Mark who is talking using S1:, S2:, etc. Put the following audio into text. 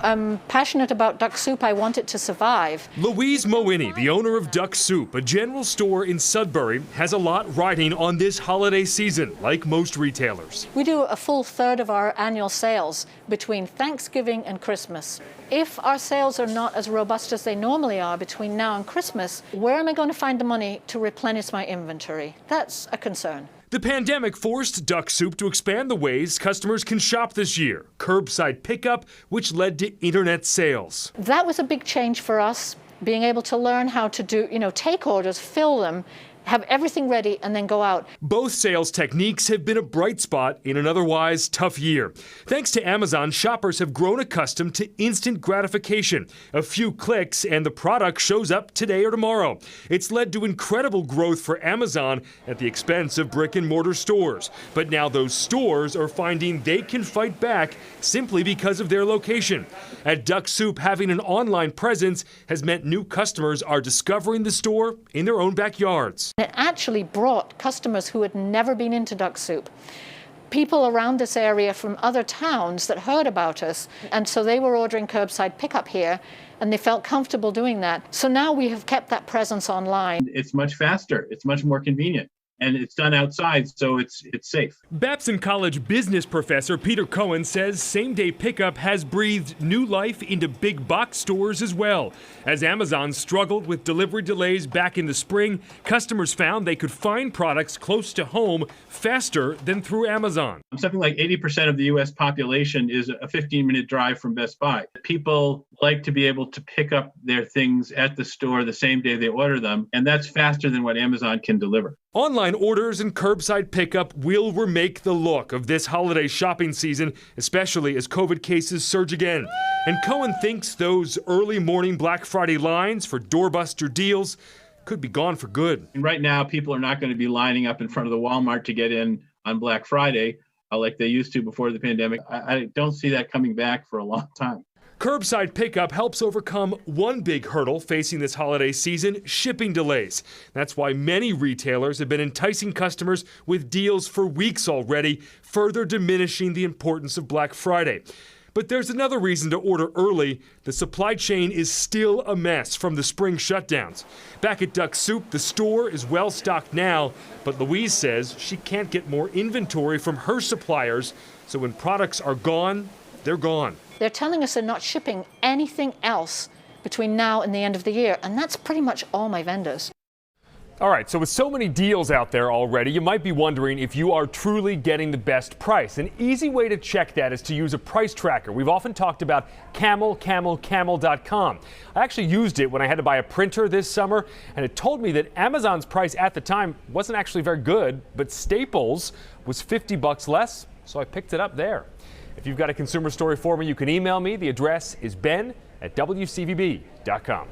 S1: I'm passionate about duck soup. I want it to survive.
S2: Louise Moini, the owner of Duck Soup, a general store in Sudbury, has a lot riding on this holiday season, like most retailers.
S1: We do a full third of our annual sales between Thanksgiving and Christmas. If our sales are not as robust as they normally are between now and Christmas, where am I going to find the money to replenish my inventory? That's a concern.
S2: The pandemic forced Duck Soup to expand the ways customers can shop this year. Curbside pickup, which led to internet sales.
S1: That was a big change for us, being able to learn how to do, take orders, fill them, have everything ready, and then go out.
S2: Both sales techniques have been a bright spot in an otherwise tough year. Thanks to Amazon, shoppers have grown accustomed to instant gratification. A few clicks and the product shows up today or tomorrow. It's led to incredible growth for Amazon at the expense of brick and mortar stores. But now those stores are finding they can fight back simply because of their location. At Duck Soup, having an online presence has meant new customers are discovering the store in their own backyards.
S1: It actually brought customers who had never been into Duck Soup. People around this area from other towns that heard about us, and so they were ordering curbside pickup here, and they felt comfortable doing that. So now we have kept that presence online.
S3: It's much faster, it's much more convenient, and it's done outside, so it's safe.
S2: Babson College business professor Peter Cohen says same-day pickup has breathed new life into big box stores as well. As Amazon struggled with delivery delays back in the spring, customers found they could find products close to home faster than through Amazon.
S3: Something like 80% of the U.S. population is a 15-minute drive from Best Buy. People like to be able to pick up their things at the store the same day they order them, and that's faster than what Amazon can deliver.
S2: Online orders and curbside pickup will remake the look of this holiday shopping season, especially as COVID cases surge again. And Cohen thinks those early morning Black Friday lines for doorbuster deals could be gone for good.
S3: And right now, people are not going to be lining up in front of the Walmart to get in on Black Friday like they used to before the pandemic. I don't see that coming back for a long time.
S2: Curbside pickup helps overcome one big hurdle facing this holiday season: shipping delays. That's why many retailers have been enticing customers with deals for weeks already, further diminishing the importance of Black Friday. But there's another reason to order early. The supply chain is still a mess from the spring shutdowns. Back at Duck Soup, the store is well stocked now, but Louise says she can't get more inventory from her suppliers, so when products are gone, they're gone.
S1: They're telling us they're not shipping anything else between now and the end of the year, and that's pretty much all my vendors.
S2: All right, so with so many deals out there already, you might be wondering if you are truly getting the best price. An easy way to check that is to use a price tracker. We've often talked about camel.com. I actually used it when I had to buy a printer this summer, and it told me that Amazon's price at the time wasn't actually very good, but Staples was $50 less, so I picked it up there. If you've got a consumer story for me, you can email me. The address is ben@wcvb.com.